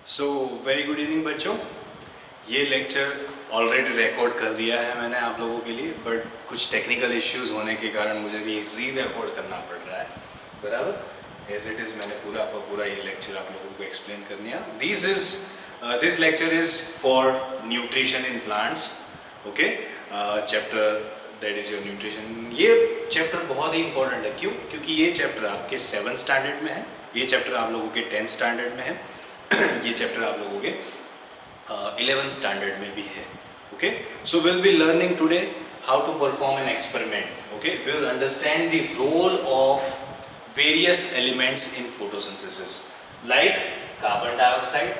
So very good evening बच्चों। ये lecture already record कर दिया है मैंने आप लोगों के लिए, बट कुछ टेक्निकल इश्यूज होने के कारण मुझे री रिकॉर्ड करना पड़ रहा है। बराबर एज इट इज़ मैंने पूरा ये लेक्चर आप लोगों को एक्सप्लेन कर दिया। This lecture is for nutrition in plants. Okay, chapter that is your nutrition. ये चैप्टर बहुत ही इंपॉर्टेंट है। क्यों? क्योंकि ये चैप्टर आपके 7th स्टैंडर्ड में है, ये चैप्टर आप लोगों के 10th स्टैंडर्ड में है, ये चैप्टर आप लोगों के 11th स्टैंडर्ड में भी है। Okay, so will be learning today how to perform an experiment. Okay, we will understand the role of various elements in photosynthesis like carbon dioxide,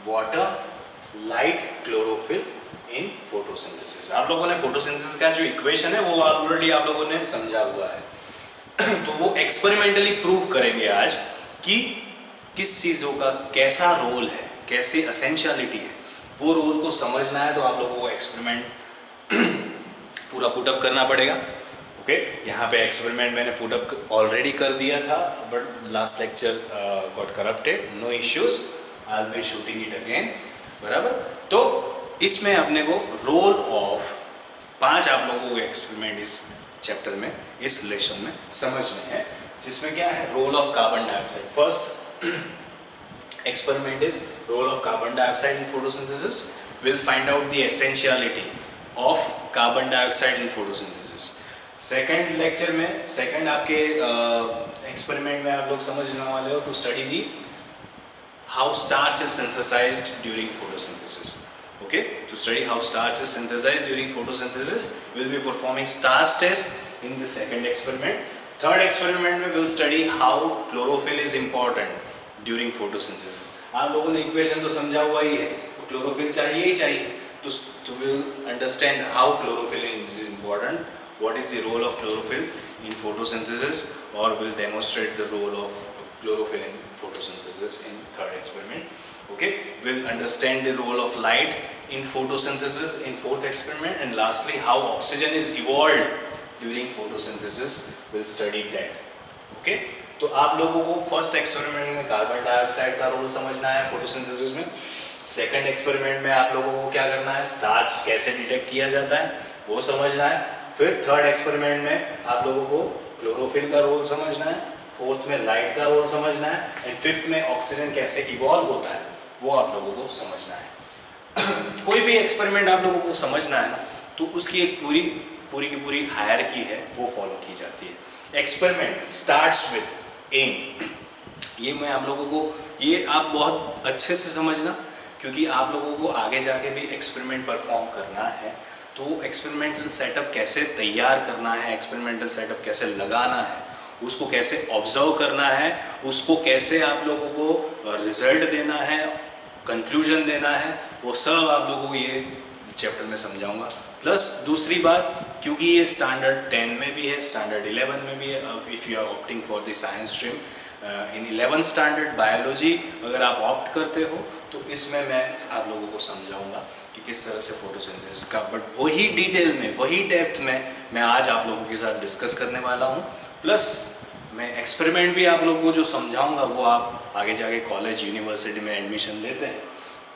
water, light, chlorophyll in photosynthesis. आप लोगों ने photosynthesis का जो equation है वो already आप लोगों ने समझा हुआ है तो वो एक्सपेरिमेंटली प्रूव करेंगे आज कि किस चीज़ों का कैसा रोल है, कैसे एसेंशियलिटी है। वो रोल को समझना है तो आप लोगों को एक्सपेरिमेंट पूरा पुटअप करना पड़ेगा। ओके, यहाँ पे एक्सपेरिमेंट मैंने पुटअप ऑलरेडी कर दिया था, but last lecture got corrupted. No issues, I will be shooting it again. बराबर, तो इसमें अपने को रोल ऑफ 5 आप लोगों को एक्सपेरिमेंट इस चैप्टर में, इस लेसन में समझने हैं, जिसमें क्या है, role of carbon dioxide. First experiment is role of carbon dioxide in photosynthesis. We'll find out the essentiality of carbon dioxide in photosynthesis. Second lecture में, second आपके experiment में आप लोग समझने वाले हो to study the how starch is synthesized during photosynthesis. Okay, to study how starch is synthesized during photosynthesis, we'll be performing starch test in the second experiment. Third experiment में we'll study how chlorophyll is important during photosynthesis. आप लोगों ने equation तो समझा हुआ ही है, तो chlorophyll चाहिए ही चाहिए। तो will understand how chlorophyll is important, what is the role of chlorophyll in photosynthesis, और will demonstrate the role of chlorophyll in photosynthesis in third experiment. Okay, will understand the role of light in photosynthesis in fourth experiment, and lastly how oxygen is evolved during photosynthesis, will study that. Okay, तो आप लोगों को first experiment में carbon dioxide का role समझना है photosynthesis में। Second experiment में आप लोगों को क्या करना है, स्टार्च कैसे डिटेक्ट किया जाता है वो समझना है। फिर थर्ड एक्सपेरिमेंट में आप लोगों को क्लोरोफिल का रोल समझना है, फोर्थ में लाइट का रोल समझना है, एंड फिफ्थ में ऑक्सीजन कैसे इवॉल्व होता है वो आप लोगों को समझना है। कोई भी एक्सपेरिमेंट आप लोगों को समझना है ना, तो उसकी एक पूरी की पूरी हायरार्की है, वो फॉलो की जाती है। Experiment starts with aim. ये मैं आप लोगों को, ये आप बहुत अच्छे से समझना, क्योंकि आप लोगों को आगे जाके भी एक्सपेरिमेंट परफॉर्म करना है। तो एक्सपेरिमेंटल सेटअप कैसे तैयार करना है, एक्सपेरिमेंटल सेटअप कैसे लगाना है, उसको कैसे ऑब्जर्व करना है, उसको कैसे आप लोगों को रिजल्ट देना है, कंक्लूजन देना है, वो सब आप लोगों को ये चैप्टर में समझाऊंगा। प्लस दूसरी बात, क्योंकि ये स्टैंडर्ड 10 में भी है, स्टैंडर्ड 11 में भी है, if you are opting for the science stream in 11th standard biology अगर आप ऑप्ट करते हो, तो इसमें मैं आप लोगों को समझाऊंगा कि किस तरह से फोटोसिंथेसिस का, बट वही डिटेल में, वही डेप्थ में मैं आज आप लोगों के साथ डिस्कस करने वाला हूँ। प्लस मैं एक्सपेरिमेंट भी आप लोगों को जो समझाऊंगा वो आप आगे जाके कॉलेज यूनिवर्सिटी में एडमिशन लेते हैं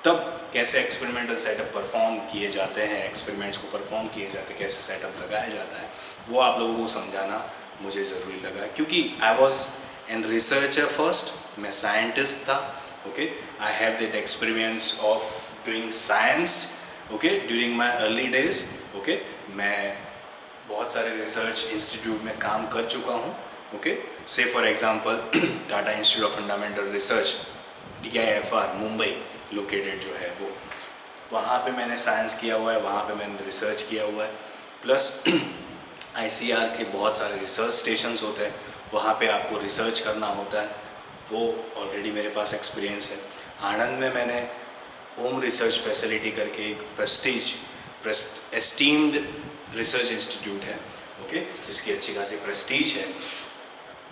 तब कैसे एक्सपेरिमेंटल सेटअप परफॉर्म किए जाते हैं, एक्सपेरिमेंट्स को परफॉर्म किए जाते हैं, कैसे सेटअप लगाया जाता है, वो आप लोगों को समझाना मुझे ज़रूरी लगा, क्योंकि I was an researcher first, मैं साइंटिस्ट था। Okay, I have that experience of doing science okay during my early days. Okay, मैं बहुत सारे रिसर्च इंस्टीट्यूट में काम कर चुका हूँ। ओके, से for example Tata institute of fundamental research TIFR Mumbai located जो है वो, वहाँ पे मैंने साइंस किया हुआ है, वहाँ पे मैंने रिसर्च किया हुआ है। प्लस ICR के बहुत सारे रिसर्च स्टेशंस होते हैं, वहाँ पे आपको रिसर्च करना होता है, वो ऑलरेडी मेरे पास एक्सपीरियंस है। आनंद में मैंने होम रिसर्च फैसिलिटी करके एक एस्टीम्ड रिसर्च इंस्टीट्यूट है, ओके, जिसकी अच्छी खासी प्रेस्टीज है,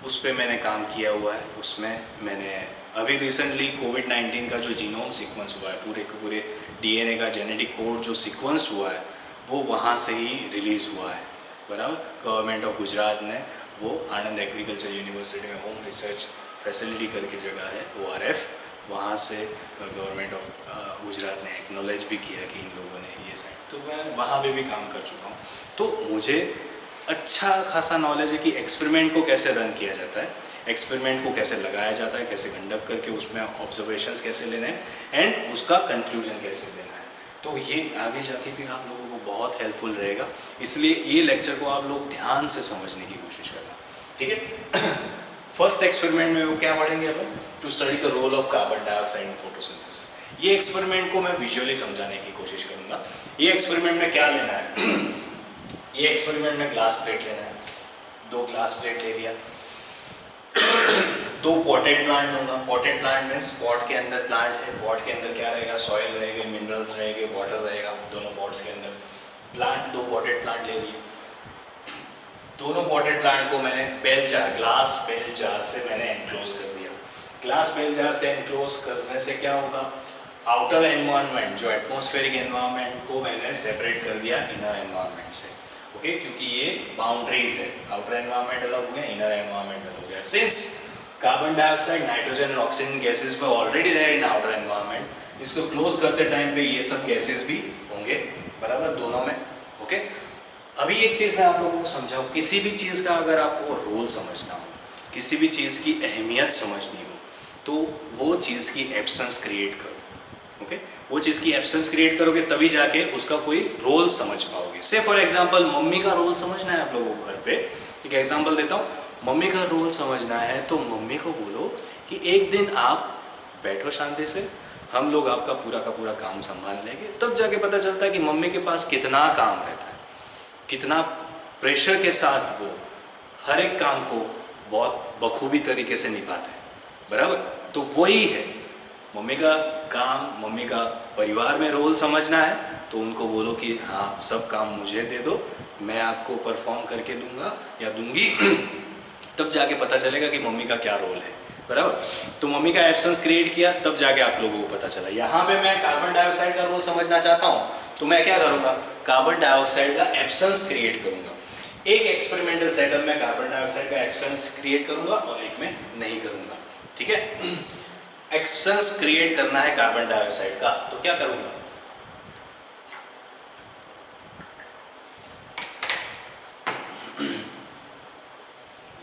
उस पर मैंने काम किया हुआ है। उसमें मैंने अभी रिसेंटली कोविड-19 का जो जीनोम सीक्वेंस हुआ है, पूरे के पूरे DNA का जेनेटिक कोड जो सीक्वेंस हुआ है वो वहाँ से ही रिलीज़ हुआ है। बराबर, गवर्नमेंट ऑफ गुजरात ने वो आनंद एग्रीकल्चर यूनिवर्सिटी में होम रिसर्च फैसिलिटी करके जगह है ORF, वहाँ से गवर्नमेंट ऑफ गुजरात ने एक्नॉलेज भी किया कि इन लोगों ने ये साइड, तो मैं वहाँ पे भी काम कर चुका हूँ। तो मुझे अच्छा खासा नॉलेज है कि एक्सपेरिमेंट को कैसे रन किया जाता है, एक्सपेरिमेंट को कैसे लगाया जाता है, कैसे कंडक्ट करके उसमें ऑब्जर्वेशंस कैसे लेने हैं एंड उसका कंक्लूजन कैसे देना है। तो ये आगे जाके भी आप लोगों को बहुत हेल्पफुल रहेगा, इसलिए ये लेक्चर को आप लोग ध्यान से समझने की कोशिश करना, ठीक है। फर्स्ट एक्सपेरिमेंट में वो क्या पढ़ेंगे अपन, to study the role of carbon dioxide in photosynthesis. ये एक्सपेरिमेंट को मैं विजुअली समझाने की कोशिश करूंगा। ये एक्सपेरिमेंट में क्या लेना है, ये एक्सपेरिमेंट में ग्लास प्लेट लेना है, 2 ग्लास प्लेट ले लिया, 2 पॉटेड प्लांट लूंगा। पॉटेड प्लांट मीन्स पॉट के अंदर प्लांट है, पॉट के अंदर क्या रहेगा, सॉइल रहेगा, मिनरल्स रहेंगे, वाटर रहेगा, दोनों पॉट्स के अंदर प्लांट, 2 पॉटेड प्लांट ले लिए। दोनों पॉटेड प्लांट को मैंने bell jar, glass bell jar से मैंने एनक्लोज कर दिया। ग्लास बेल जार से एनक्लोज करने से क्या होगा, आउटर एनवायरनमेंट जो एटमॉस्फेरिक एनवायरनमेंट को मैंने सेपरेट कर दिया इनर एनवायरनमेंट से, ओके, क्योंकि ये बाउंड्रीज है, आउटर एनवायरनमेंट अलग हो गया, इनर एनवायरनमेंट अलग हो गया। सिंस कार्बन डाइऑक्साइड, नाइट्रोजन और ऑक्सीजन गैसेस में already there in outer environment, इसको क्लोज करते टाइम पे ये सब गैसेस भी होंगे, बराबर, दोनों में, ओके। अभी एक चीज़ मैं आप लोगों को समझाऊँ, किसी भी चीज़ का अगर आपको रोल समझना हो, किसी भी चीज़ की अहमियत समझनी हो, तो वो चीज़ की एब्सेंस क्रिएट करो, ओके। वो चीज़ की एब्सेंस क्रिएट करोगे तभी जाके उसका कोई रोल समझ पाओगे। से फॉर एग्जांपल मम्मी का रोल समझना है आप लोगों को घर पे, एक एग्जांपल देता हूँ, मम्मी का रोल समझना है तो मम्मी को बोलो कि एक दिन आप बैठो शांति से, हम लोग आपका पूरा का पूरा काम संभाल लेंगे। तब जाके पता चलता है कि मम्मी के पास कितना काम रहता है, कितना प्रेशर के साथ वो हर एक काम को बहुत बखूबी तरीके से निभाते हैं, बराबर। तो वही है मम्मी का काम, मम्मी का परिवार में रोल समझना है तो उनको बोलो कि हाँ सब काम मुझे दे दो, मैं आपको परफॉर्म करके दूंगा या दूंगी। तब जाके पता चलेगा कि मम्मी का क्या रोल है, बराबर। तो मम्मी का एब्सेंस क्रिएट किया तब जाके आप लोगों को पता चला। यहाँ पे मैं कार्बन डाइऑक्साइड का रोल समझना चाहता हूँ तो मैं क्या करूँगा, कार्बन डाइऑक्साइड का एब्सेंस क्रिएट करूँगा। एक एक्सपेरिमेंटल सेटअप में कार्बन डाइऑक्साइड का एब्सेंस क्रिएट करूँगा और एक में नहीं करूँगा, ठीक है। एब्सेंस क्रिएट करना है कार्बन डाइऑक्साइड का, तो क्या करूँगा,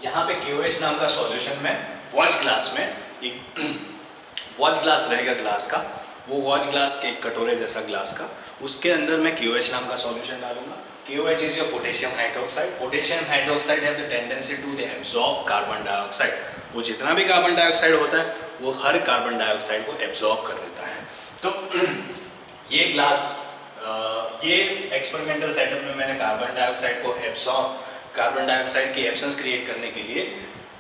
यहाँ पे QH नाम का सॉल्यूशन में वॉच ग्लास में एक वॉच ग्लास रहेगा ग्लास का, वो वॉच ग्लास एक कटोरे जैसा ग्लास का, उसके अंदर मैं QH नाम का सॉल्यूशन डालूंगा। QH is your potassium hydroxide. Potassium hydroxide have the tendency to absorb carbon dioxide. वो जितना भी कार्बन डाइऑक्साइड होता है वो हर कार्बन डाइऑक्साइड को एब्जॉर्ब कर देता है। तो ये ग्लास, ये एक्सपेरिमेंटल सेटअप में मैंने कार्बन डाइऑक्साइड को एब्जॉर्ब, कार्बन डाइऑक्साइड की एब्सेंस क्रिएट करने के लिए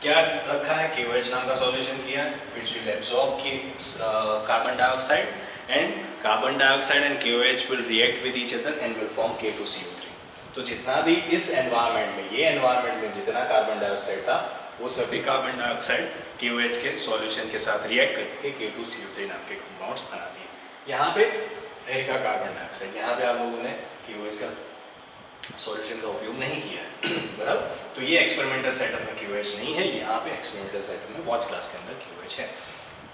क्या रखा है, QH नाम का सॉल्यूशन किया विच विल एब्जॉर्ब की carbon dioxide and carbon dioxide and QH will react with each other and will form K2CO3। तो जितना भी इस एनवायरनमेंट में, ये एनवायरनमेंट में जितना कार्बन डाइऑक्साइड था वो सभी कार्बन डाइऑक्साइड QH के सॉल्यूशन के साथ रिएक्ट करके K2CO3 नाम के कंपाउंड्स बना दिए। यहाँ पे रहेगा कार्बन डाइऑक्साइड, यहाँ पे आप लोगों ने QH का सॉल्यूशन का उपयोग नहीं किया है, बराबर। तो ये एक्सपेरिमेंटल सेटअप में QH नहीं है, यहाँ पे एक्सपेरिमेंटल सेटअप में वॉच ग्लास के अंदर QH है।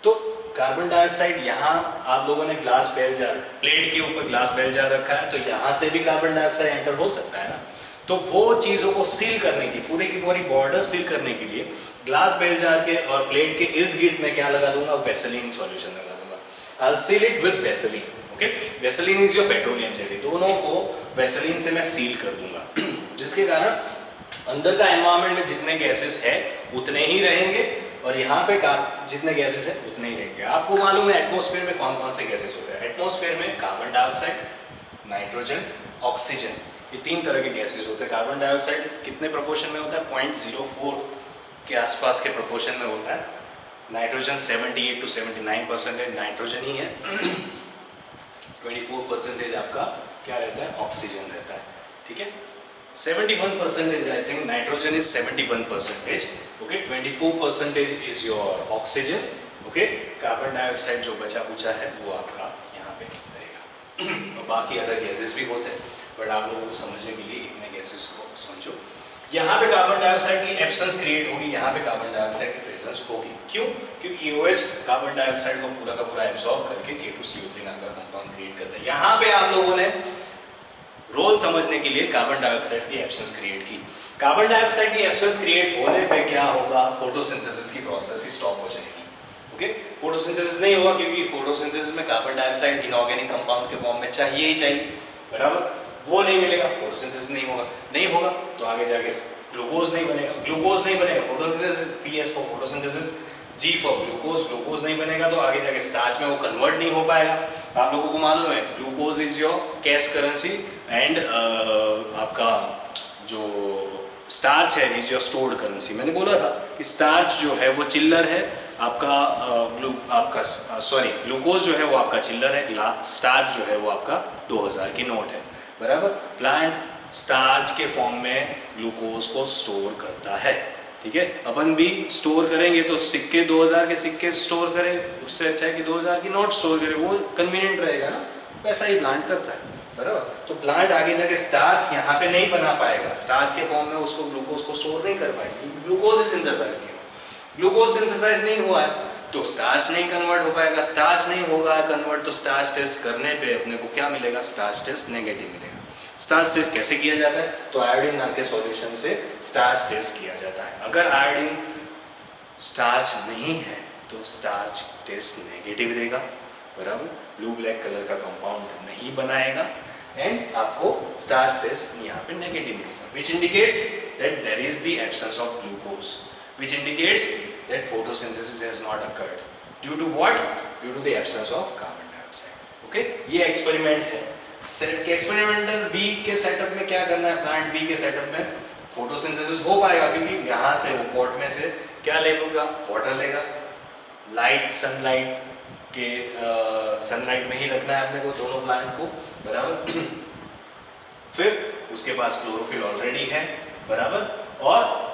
तो कार्बन डाइऑक्साइड, यहाँ आप लोगों ने ग्लास बेल जार, प्लेट के ऊपर ग्लास बेल जार रखा है तो यहाँ से भी कार्बन डाइऑक्साइड एंटर हो सकता है ना। तो वो चीज़ों को सील करने की, पूरी की पूरी बॉर्डर सील करने के लिए ग्लास बेल जार के और प्लेट के इर्द गिर्द में क्या लगा दूंगा, वेसलीन सॉल्यूशन लगा दूंगा। I will seal it with Vaseline, okay. Vaseline is your petroleum jelly, दोनों को वेसलीन से मैं सील कर दूंगा, जिसके कारण अंदर का एनवायरनमेंट में जितने गैसेस है उतने ही रहेंगे और यहाँ पे जितने गैसेस है उतने ही रहेंगे। आपको मालूम है एटमॉस्फेयर में कौन कौन से गैसेस होते हैं। एटमॉस्फेयर में कार्बन डाइऑक्साइड, नाइट्रोजन, ऑक्सीजन, ये 3 तरह के गैसेस होते हैं। कार्बन डाइऑक्साइड कितने प्रोपोर्शन में होता है, 0.04 के आसपास के प्रोपोर्शन में होता है। नाइट्रोजन 78 to 79% नाइट्रोजन ही है। 24% आपका क्या रहता है, ऑक्सीजन रहता है, ठीक है। 71% I think nitrogen is 71%, okay. 24% is your oxygen, okay. Carbon dioxide जो बचा कुचा है वो आपका यहाँ पे रहेगा। और बाकी अदर गैसेस भी होते हैं, बट आप लोगों को समझने के लिए इतने गैसेस को समझो। यहाँ पे कार्बन डाइऑक्साइड की एब्सेंस क्रिएट होगी, यहाँ पे कार्बन डाइऑक्साइड की प्रेजेंस होगी। क्यों? क्योंकि OH कार्बन डाइऑक्साइड को पूरा का पूरा एब्सॉर्ब करके K2CO3 नाम का कंपाउंड क्रिएट करता है। यहाँ पे आप लोगों ने रोल समझने के लिए कार्बन डाइऑक्साइड की एब्सेंस क्रिएट की। कार्बन डाइऑक्साइड की एब्सेंस क्रिएट होने पे क्या होगा? फोटोसिंथेसिस की प्रोसेस ही स्टॉप हो जाएगी। ओके, फोटोसिंथेसिस नहीं होगा क्योंकि फोटोसिंथेसिस में कार्बन डाइऑक्साइड इनऑर्गेनिक कंपाउंड के फॉर्म में चाहिए ही चाहिए, बराबर? वो नहीं मिलेगा, फोटोसिंथेसिस नहीं होगा तो आगे जाके ग्लूकोज नहीं बनेगा, ग्लूकोज नहीं बनेगा, photosynthesis, PS for photosynthesis, G for glucose, glucose नहीं बनेगा तो आगे जाके स्टार्च में वो कन्वर्ट नहीं हो पाएगा। आप लोगों को मालूम है glucose is your cash currency and आपका जो स्टार्च है इज योर स्टोर्ड करेंसी। मैंने बोला था कि स्टार्च जो है वो चिल्लर है आपका, ग्लूकोज जो है वो आपका चिल्लर है, स्टार्च जो है वो आपका 2000 की नोट है, बराबर? प्लांट स्टार्च के फॉर्म में ग्लूकोज को स्टोर करता है, ठीक है? अपन भी स्टोर करेंगे तो सिक्के 2000 के सिक्के स्टोर करें, उससे अच्छा है कि 2000 की नोट स्टोर करें, वो कन्वीनियंट रहेगा ना। वैसा ही प्लांट करता है, बराबर? तो प्लांट आगे जाके स्टार्च यहाँ पे नहीं बना पाएगा, स्टार्च के फॉर्म में उसको ग्लूकोज को स्टोर नहीं कर पाएगा, ग्लूकोज सिंथेसाइज नहीं हुआ, ग्लूकोज सिंथेसाइज नहीं हुआ है तो स्टार्च नहीं कन्वर्ट हो पाएगा, स्टार्च नहीं होगा कन्वर्ट तो स्टार्च टेस्ट करने पे अपने को क्या मिलेगा? स्टार्च टेस्ट नेगेटिव मिलेगा। स्टार्च टेस्ट कैसे किया जाता है? तो आयोडीन नाम के सॉल्यूशन से स्टार्च टेस्ट किया जाता है। अगर आयोडीन स्टार्च नहीं है तो स्टार्च टेस्ट नेगेटिव देगा, बराबर? ब्लू ब्लैक कलर का कंपाउंड नहीं बनाएगा एंड आपको स्टार्च टेस्ट यहाँ पे नेगेटिव मिलेगा, which indicates that there is the absence of glucose, which indicates that photosynthesis has not occurred due to what? Due to the absence of carbon dioxide. Okay? ये experiment है। Experimental B के setup में क्या करना है? Plant B के setup में photosynthesis हो पाएगा क्योंकि यहाँ से वो पॉट में से क्या लेगा? वाटर लेगा, लाइट सनलाइट के सनलाइट में ही रखना है अपने को दोनों प्लांट को, बराबर? फिर उसके पास क्लोरोफिल ऑलरेडी है, बराबर? और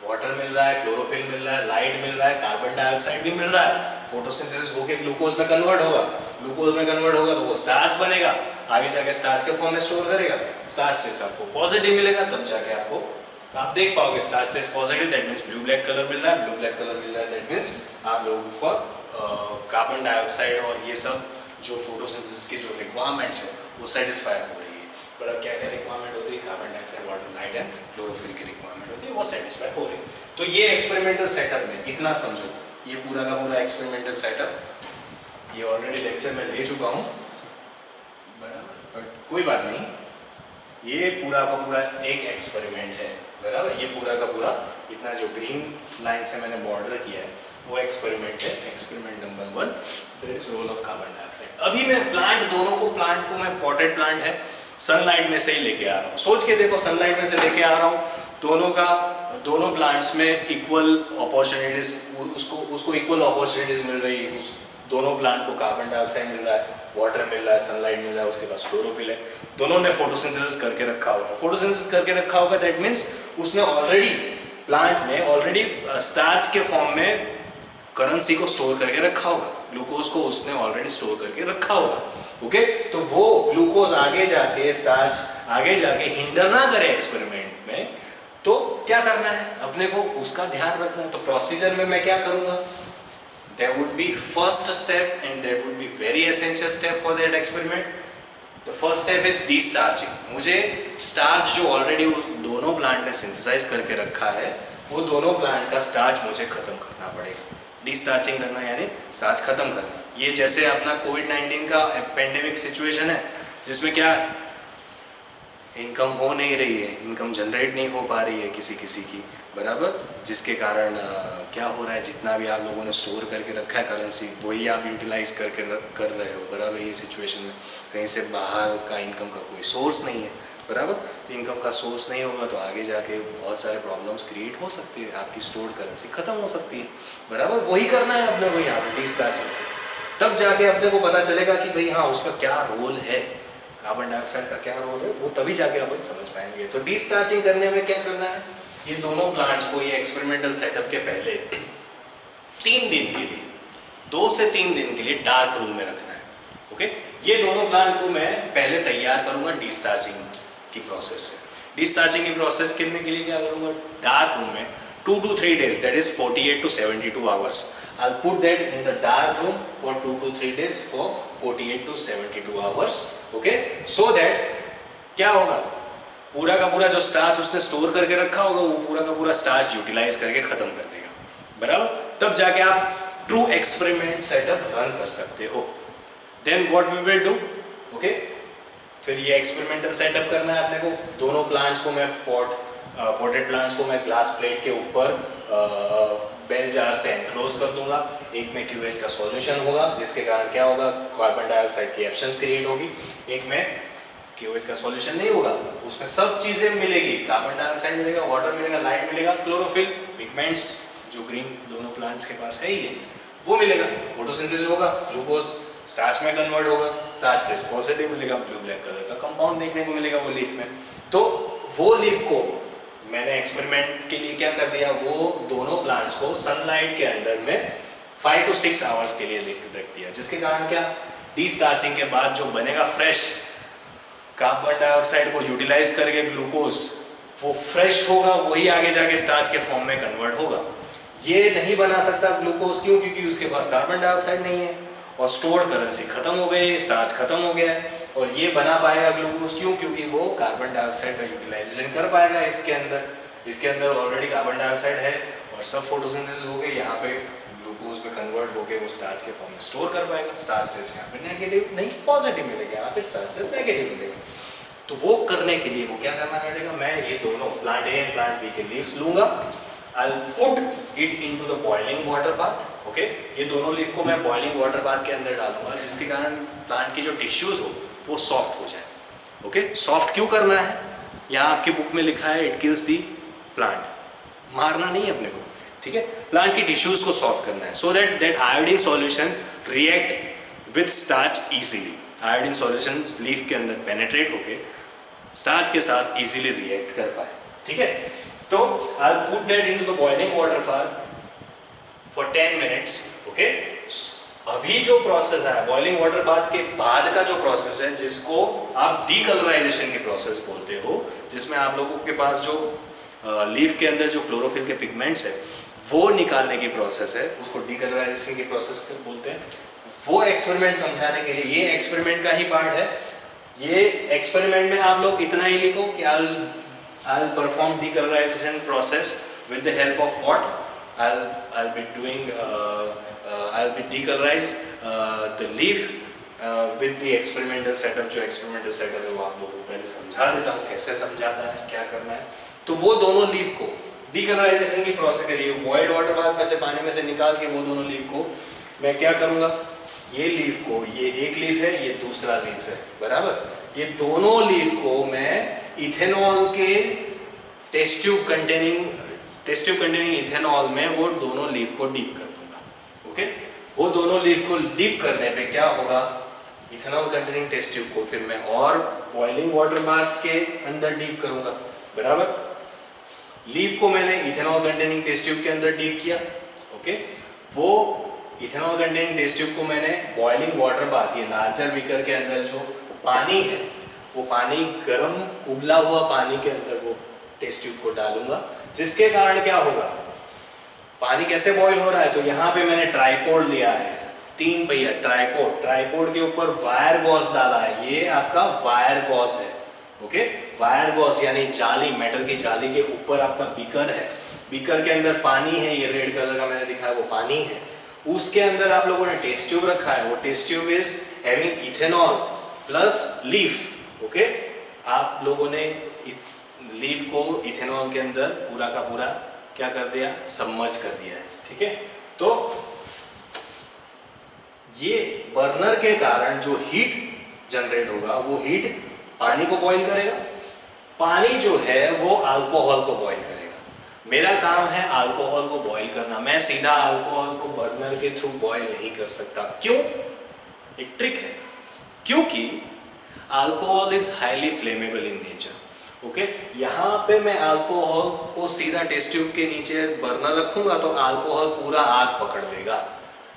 वाटर मिल रहा है, क्लोरोफिल मिल रहा है, लाइट मिल रहा है, कार्बन डाइऑक्साइड भी मिल रहा है। फोटोसिंथेसिस होके ग्लूकोज में कन्वर्ट होगा, ग्लूकोज में कन्वर्ट होगा तो वो स्टार्च बनेगा, आगे जाके स्टार्च के फॉर्म में स्टोर करेगा, स्टार्च टेस्ट आपको पॉजिटिव मिलेगा, तब जाके आपको आप देख पाओगे starch test positive, that means blue black colour मिल रहा है, ब्लू ब्लैक कलर मिल रहा है, दैट मींस आप लोगों को कार्बन डाइऑक्साइड और ये सब जो फोटोसिंथेसिस की जो रिक्वायरमेंट्स है वो सेटिस्फाई हो रही है। पर अब क्या क्या रिक्वायरमेंट होती है? Carbon dioxide, water, light and chlorophyll की रिक्वायरमेंट होती है, वो सेटिस्फाई हो रही है। तो ये एक्सपेरिमेंटल सेटअप में इतना समझो, ये पूरा का पूरा एक्सपेरिमेंटल सेटअप ये ऑलरेडी लेक्चर में ले चुका हूँ, बराबर? बट कोई बात नहीं, ये पूरा का पूरा एक एक्सपेरिमेंट है, बराबर? ये पूरा का पूरा इतना जो ग्रीन लाइन से मैंने बॉर्डर किया है वो एक्सपेरिमेंट है, experiment number 1, that is role of carbon dioxide. अभी मैं प्लांट को मैं पॉटेड प्लांट है सनलाइट में से ही लेके आ रहा हूँ, सोच के देखो, सनलाइट में से लेके आ रहा हूँ, दोनों प्लांट्स में इक्वल अपॉर्चुनिटीज, उसको इक्वल अपॉर्चुनिटीज मिल रही है, उस दोनों प्लांट को कार्बन डाइऑक्साइड मिल रहा है, वाटर मिल रहा है, सनलाइट मिल रहा है, उसके पास क्लोरोफिल है, दोनों ने फोटोसिंथेसिस करके रखा होगा। फोटोसिंथेसिस करके रखा होगा दैट मीन्स उसने ऑलरेडी, प्लांट ने ऑलरेडी स्टार्च के फॉर्म में करेंसी को स्टोर करके रखा होगा, ग्लूकोज को उसने ऑलरेडी स्टोर करके रखा होगा। ओके, तो वो ग्लूकोज आगे जाके, स्टार्च आगे जाके हिंडर ना करे एक्सपेरिमेंट में, तो क्या करना है? अपने को उसका ध्यान रखना है। तो प्रोसीजर में मैं क्या करूंगा? there would be first step and that would be very essential step for that experiment. The first step is de-starching. मुझे स्टार्च जो ऑलरेडी उस दोनों प्लांट ने सिंथेसाइज करके रखा है, वो दोनों प्लांट का स्टार्च मुझे खत्म करना पड़ेगा। डी-स्टार्चिंग करना यानी स्टार्च खत्म करना। ये जैसे अपना कोविड-19 का पेंडेमिक सिचुएशन है, जिसमें क्या इनकम हो नहीं रही है, इनकम जनरेट नहीं हो पा रही है किसी की, बराबर, जिसके कारण क्या हो रहा है, जितना भी आप लोगों ने स्टोर करके रखा है करेंसी, वही आप यूटिलाइज कर रहे हो, बराबर। ये सिचुएशन में कहीं से बाहर का इनकम का कोई सोर्स नहीं है, बराबर। इनकम का सोर्स नहीं होगा तो आगे जाके बहुत सारे प्रॉब्लम्स क्रिएट हो सकती है, आपकी स्टोर्ड करेंसी खत्म हो सकती है, बराबर। वही करना है अपने को यहाँ पे डी-स्टार्चिंग से, तब जाके अपने को पता चलेगा कि भाई हाँ उसका क्या रोल है, कार्बन डाइऑक्साइड का क्या रोल है, वो तभी जाके अपन समझ पाएंगे। तो डी-स्टार्चिंग करने में क्या करना है, ये दोनों प्लांट्स को ये एक्सपेरिमेंटल सेटअप के पहले 3 दिन के लिए, 2 से 3 दिन के लिए डार्क रूम में रखना है। ओके, ये दोनों प्लांट को मैं पहले तैयार करूंगा डी-स्टार्चिंग की प्रोसेस से। डिस्टार्चिंग की प्रोसेस करने के लिए क्या करूँगा, डार्क रूम में 2 to 3 days, that is 48 to 72 hours. I'll put that in the dark room for 2 to 3 days for 48 to 72 hours. Okay, so that क्या होगा, पूरा का पूरा जो स्टार्च उसने स्टोर करके रखा होगा वो पूरा का पूरा स्टार्च यूटिलाइज करके खत्म कर देगा, बराबर. तब जाके आप ट्रू एक्सपेरिमेंट सेटअप रन कर सकते हो. Then what we will do, okay, फिर ये एक्सपेरिमेंटल सेटअप करना है अपने को. दोनों प्लांट्स को मैं पोटेड प्लांट्स को मैं ग्लास प्लेट के ऊपर बेल जार से एनक्लोज कर दूंगा. एक में क्यूवेज का सॉल्यूशन होगा जिसके कारण क्या होगा, कार्बन डाइऑक्साइड की एब्सेंस क्रिएट होगी. एक में क्यूवेज का सॉल्यूशन नहीं होगा, उसमें सब चीजें मिलेगी, कार्बन डाइऑक्साइड मिलेगा, वाटर मिलेगा, लाइट मिलेगा, क्लोरोफिल, पिगमेंट्स जो ग्रीन दोनों प्लांट्स के पास है ही है वो मिलेगा. फोटोसिंथेसिस होगा, ग्लूकोज स्टार्च में कन्वर्ट होगा, स्टार्च से पॉजिटिव मिलेगा, ब्लू ब्लैक कलर का कंपाउंड देखने को मिलेगा वो लीफ में. तो वो लीफ को मैंने एक्सपेरिमेंट के लिए क्या कर दिया, वो दोनों प्लांट्स को सनलाइट के अंडर में 5 to 6 आवर्स के लिए रख दिया, जिसके कारण क्या, डिस्टार्चिंग के बाद जो बनेगा फ्रेश कार्बन डाइऑक्साइड को यूटिलाइज करके ग्लूकोज वो फ्रेश होगा, वही आगे जाके स्टार्च के फॉर्म में कन्वर्ट होगा. ये नहीं बना सकता ग्लूकोज, क्यों, क्योंकि उसके पास कार्बन डाइऑक्साइड नहीं है और स्टोर्ड करेंसी खत्म हो गई, स्टार्च खत्म हो गया है. और ये बना पाएगा ग्लूकोज क्यों, क्योंकि वो कार्बन डाइऑक्साइड का यूटिलाइजेशन कर पाएगा इसके अंदर ऑलरेडी कार्बन डाइऑक्साइड है और सब फोटोसिंथेसिस हो गई, यहाँ पे ग्लूकोज में कन्वर्ट होकर वो स्टार्च के फॉर्म में स्टोर कर पाएगा. स्टार्च से यहाँ पे नेगेटिव नहीं पॉजिटिव मिलेगा, यहाँ पे स्टार्च से नेगेटिव मिलेगा. तो वो करने के लिए वो क्या करना पड़ेगा, मैं ये दोनों plant A and plant B के लीव्स लूंगा. I'll put it into the boiling water bath. Okay, ये दोनों लीफ को मैं बॉइलिंग वाटर बाथ के अंदर डालूंगा, जिसके कारण प्लांट की जो टिश्यूज हो वो सॉफ्ट हो जाए. ओके, सॉफ्ट क्यों करना है, यहाँ आपकी बुक में लिखा है इट किल्स दी प्लांट, मारना नहीं है अपने को, ठीक है, प्लांट की टिश्यूज को सॉफ्ट करना है, so that iodine solution react with starch easily. Iodine solution leaf के अंदर पेनेट्रेट होके स्टार्च के साथ इजीली रिएक्ट कर पाए. ठीक है, तो I'll put that into the boiling water for 10 minutes. Okay? अभी जो प्रोसेस है बॉइलिंग वाटर बाथ के बाद का जो प्रोसेस है, जिसको आप डीकलराइजेशन की प्रोसेस बोलते हो, जिसमें आप लोगों के पास जो लीफ के अंदर जो क्लोरोफिल के पिगमेंट्स है वो निकालने की प्रोसेस है, उसको डीकलराइजेशन की प्रोसेस बोलते हैं. वो एक्सपेरिमेंट समझाने के लिए ये एक्सपेरिमेंट का ही पार्ट है. ये एक्सपेरिमेंट में आप लोग इतना ही लिखो कि I'll perform decolorization process with the help of what? I'll be decolorize the leaf with the experimental setup. जो experimental setup है वो आप लोगों को पहले समझा देता हूँ, कैसे समझाता है, क्या करना है. तो वो दोनों लीफ को डीकलराइजेशन की प्रोसेस के लिए बॉइल्ड वाटर बाथ में से पानी में से निकाल के वो दोनों लीफ को मैं क्या करूँगा, ये लीफ को, ये एक लीफ है, ये दूसरा लीफ है, बराबर, ये दोनों लीफ को मैं इथेनॉल के टेस्ट ट्यूब कंटेनिंग इथेनॉल में वो दोनों लीफ को डीप कर दूंगा. ओके, वो दोनों लीफ को डीप करने पे क्या होगा, इथेनॉल कंटेनिंग टेस्ट ट्यूब को फिर मैं और बॉइलिंग वाटर बाथ के अंदर डीप करूंगा, बराबर. लीफ को मैंने इथेनॉल कंटेनिंग टेस्ट ट्यूब के अंदर डीप किया. ओके, वो इथेनॉल कंटेनिंग टेस्ट ट्यूब को मैंने बॉइलिंग वाटर बाथ, ये लार्जर बीकर के अंदर जो पानी है वो पानी गर्म उबला हुआ पानी के अंदर वो टेस्ट ट्यूब को डालूंगा, जिसके कारण क्या होगा, पानी कैसे बॉईल हो रहा है, तो यहाँ पे मैंने ट्राइपोड लिया है, 3 पहिया ट्राइपोड के ऊपर वायर गॉज डाला है. ये आपका वायर गॉज है. ओके, वायर गॉज यानी जाली, मेटल की जाली के ऊपर आपका बीकर है, बीकर के अंदर पानी है, ये रेड कलर का मैंने दिखाया वो पानी है, उसके अंदर आप लोगों ने टेस्ट ट्यूब रखा है. वो test tube is having ethanol plus leaf. Okay, आप लोगों ने लीफ को इथेनॉल के अंदर पूरा का पूरा क्या कर दिया, सबमर्ज कर दिया है. ठीक है, तो ये बर्नर के कारण जो हीट जनरेट होगा वो हीट पानी को बॉईल करेगा, पानी जो है वो अल्कोहल को बॉईल करेगा. मेरा काम है अल्कोहल को बॉईल करना, मैं सीधा अल्कोहल को बर्नर के थ्रू बॉईल नहीं कर सकता. क्यों, एक ट्रिक है, क्योंकि alcohol is highly flammable in nature. Okay, यहाँ पे मैं अल्कोहल को सीधा टेस्ट ट्यूब के नीचे बर्नर रखूंगा तो अल्कोहल पूरा आग पकड़ लेगा,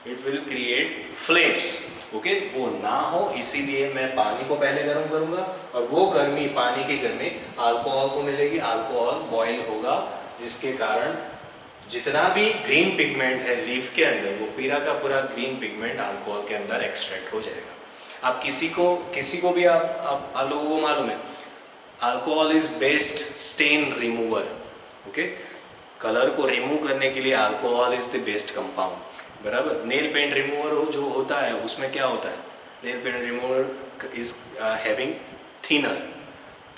it will create flames. Okay, वो ना हो इसीलिए मैं पानी को पहले गर्म करूंगा और वो गर्मी, पानी की गर्मी अल्कोहल को मिलेगी, अल्कोहल बॉयल होगा, जिसके कारण जितना भी ग्रीन पिगमेंट है लीफ के अंदर वो पूरा का पूरा ग्रीन पिगमेंट अल्कोहल के अंदर एक्सट्रैक्ट हो जाएगा। आप किसी को भी आप लोगों को मालूम है alcohol is best stain remover. Okay, colour को रिमूव करने के लिए alcohol is the best compound, बराबर। नेल पेंट रिमूवर जो होता है उसमें क्या होता है, nail paint remover is having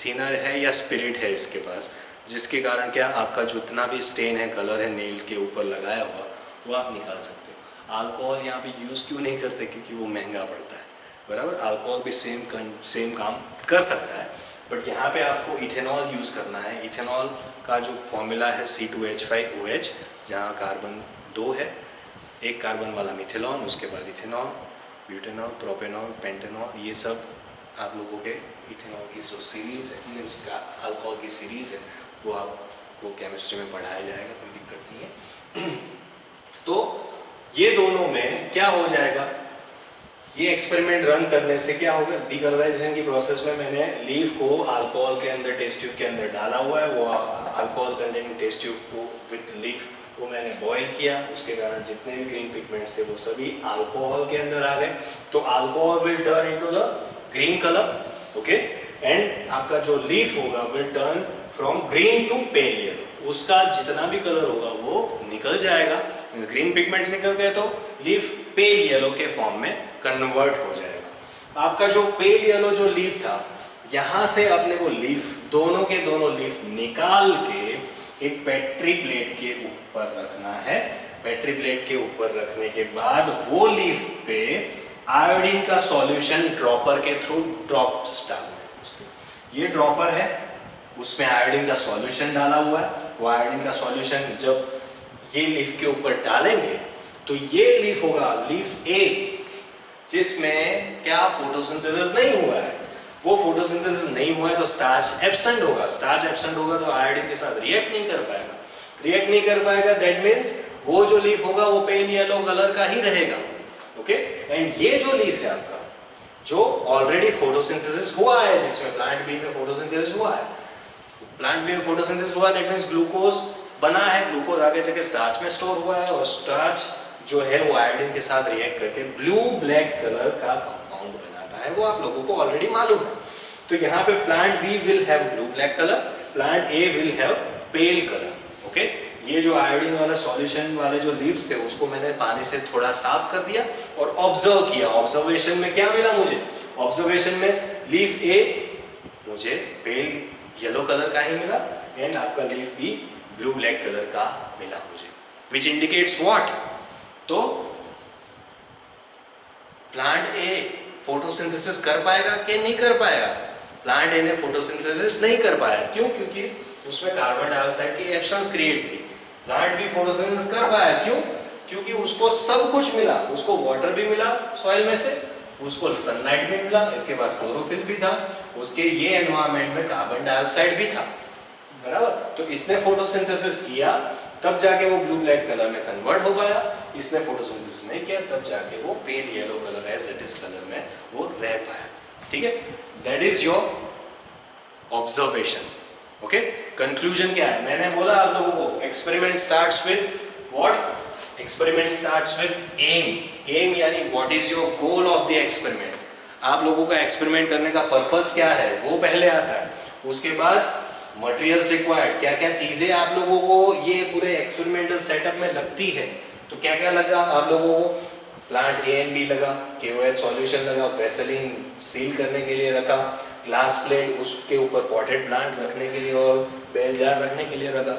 thinner है या स्पिरिट है इसके पास, जिसके कारण क्या आपका जितना भी स्टेन है, कलर है नेल के ऊपर लगाया हुआ, वो आप निकाल सकते हो। अल्कोहल यहाँ पे यूज़ क्यों नहीं करते, क्योंकि वो महंगा पड़ता है, बराबर। अल्कोहल भी सेम काम कर सकता है, बट यहाँ पे आपको इथेनॉल यूज़ करना है। इथेनॉल का जो फॉर्मूला है C2H5OH, जहाँ कार्बन 2 है, एक कार्बन वाला मिथेनॉल, उसके बाद इथेनॉल, ब्यूटेनॉल, प्रोपेनॉल, पेंटेनॉल, ये सब आप लोगों के इथेनॉल की जो सीरीज़ है, मीन्स अल्कोहल की सीरीज़ है, वो आपको केमिस्ट्री में पढ़ाया जाएगा, कोई दिक्कत नहीं है। तो ये दोनों में क्या हो जाएगा, ये एक्सपेरिमेंट रन करने से क्या होगा, डीकलराइजेशन की प्रोसेस में मैंने लीफ को अल्कोहल के अंदर टेस्ट ट्यूब के अंदर डाला हुआ है, वो अल्कोहल कंटेनिंग टेस्ट ट्यूब को विथ लीफ को मैंने बॉईल किया, उसके कारण जितने भी ग्रीन पिगमेंट्स थे वो सभी अल्कोहल के अंदर आ गए। तो alcohol will turn into the green colour, okay, and आपका जो लीफ होगा will turn from green to pale yellow, उसका जितना भी कलर होगा वो निकल जाएगा, ग्रीन पिगमेंट्स निकल गए तो लीफ पेल येलो के फॉर्म में कन्वर्ट हो जाएगा। आपका जो पेल येलो जो लीफ था, यहां से अपने को लीफ दोनों के दोनों लीफ निकाल के एक पेट्री प्लेट के ऊपर रखना है। पेट्री प्लेट के ऊपर रखने के बाद वो लीफ पे आयोडीन का सॉल्यूशन ड्रॉपर के थ्रू ड्रॉप्स डालना है। ये ड्रॉपर है, उसमें आयोडीन का सॉल्यूशन डाला हुआ है। वो आयोडीन का सॉल्यूशन जब ये लीफ के ऊपर डालेंगे तो ये लीफ होगा लीफ ए, जिसमें क्या फोटोसिंथेसिस नहीं हुआ है। वो फोटोसिंथेसिस नहीं हुआ है तो स्टार्च एब्सेंट होगा। स्टार्च एब्सेंट होगा तो आयोडीन के साथ रिएक्ट नहीं कर पाएगा। रिएक्ट नहीं कर पाएगा, दैट मीन्स वो जो लीफ होगा वो पेल येलो कलर का ही रहेगा। ओके, एंड ये जो लीफ है आपका, जो ऑलरेडी फोटोसिंथेसिस हुआ है, जिसमें प्लांट बी में फोटोसिंथेसिस हुआ है, प्लांट बी में फोटोसिंथेसिस हुआ, दैट मीन्स ग्लूकोज बना है, ग्लूकोज आगे जाके स्टार्च में स्टोर हुआ है, और स्टार्च जो है वो आयोडीन के साथ रिएक्ट करके ब्लू ब्लैक कलर का कंपाउंड बनाता है। वो आप लोगों को ऑलरेडी मालूम है। तो यहाँ पे plant B will have blue black colour, plant A will have pale colour. Okay, ये जो आयोडीन वाला सॉल्यूशन वाले जो लीव्स थे उसको मैंने पानी से थोड़ा साफ कर दिया और ऑब्जर्व किया। ऑब्जर्वेशन में क्या मिला मुझे, ऑब्जर्वेशन में लीफ ए मुझे पेल येलो कलर का ही मिला, एंड आपका leaf B blue black colour का मिला मुझे, विच इंडिकेट्स व्हाट, तो प्लांट ए फोटोसिंथेसिस कर पाएगा कि नहीं कर पाएगा। प्लांट ए ने फोटोसिंथेसिस नहीं कर पाया, क्यों, क्योंकि उसमें कार्बन डाइऑक्साइड की एब्सेंस क्रिएट थी। प्लांट भी फोटोसिंथेसिस कर पाया, क्यों, क्योंकि उसको सब कुछ मिला, उसको वाटर भी मिला सॉइल में से, उसको सनलाइट भी मिला, इसके पास क्लोरोफिल भी था, उसके ये एनवायरनमेंट में कार्बन डाइऑक्साइड भी था, बराबर। तो इसने फोटोसिंथेसिस किया, तब जाके वो ब्लू ब्लैक कलर में कन्वर्ट हो पाया। इसने फोटोसिंथेसिस नहीं किया, तब जाके वो pale yellow colour as it is colour में वो रह पाया। ठीक है, that is your observation. Okay, conclusion क्या है, मैंने बोला आप लोगों को experiment starts with what, experiment starts with M. M यानी what is your goal of the experiment. आप लोगों का एक्सपेरिमेंट करने का पर्पस क्या है वो पहले आता है, उसके बाद मटेरियल्स रिक्वायर्ड, क्या क्या चीजें आप लोगों को ये पूरे एक्सपेरिमेंटल सेटअप में लगती है। तो क्या क्या लगा आप लोगों को, प्लांट ए एंड बी लगा, KOH सॉल्यूशन लगा, वेसलिन सील करने के लिए रखा, ग्लास प्लेट उसके ऊपर पॉटेड प्लांट रखने के लिए और बेल जार रखने के लिए रखा,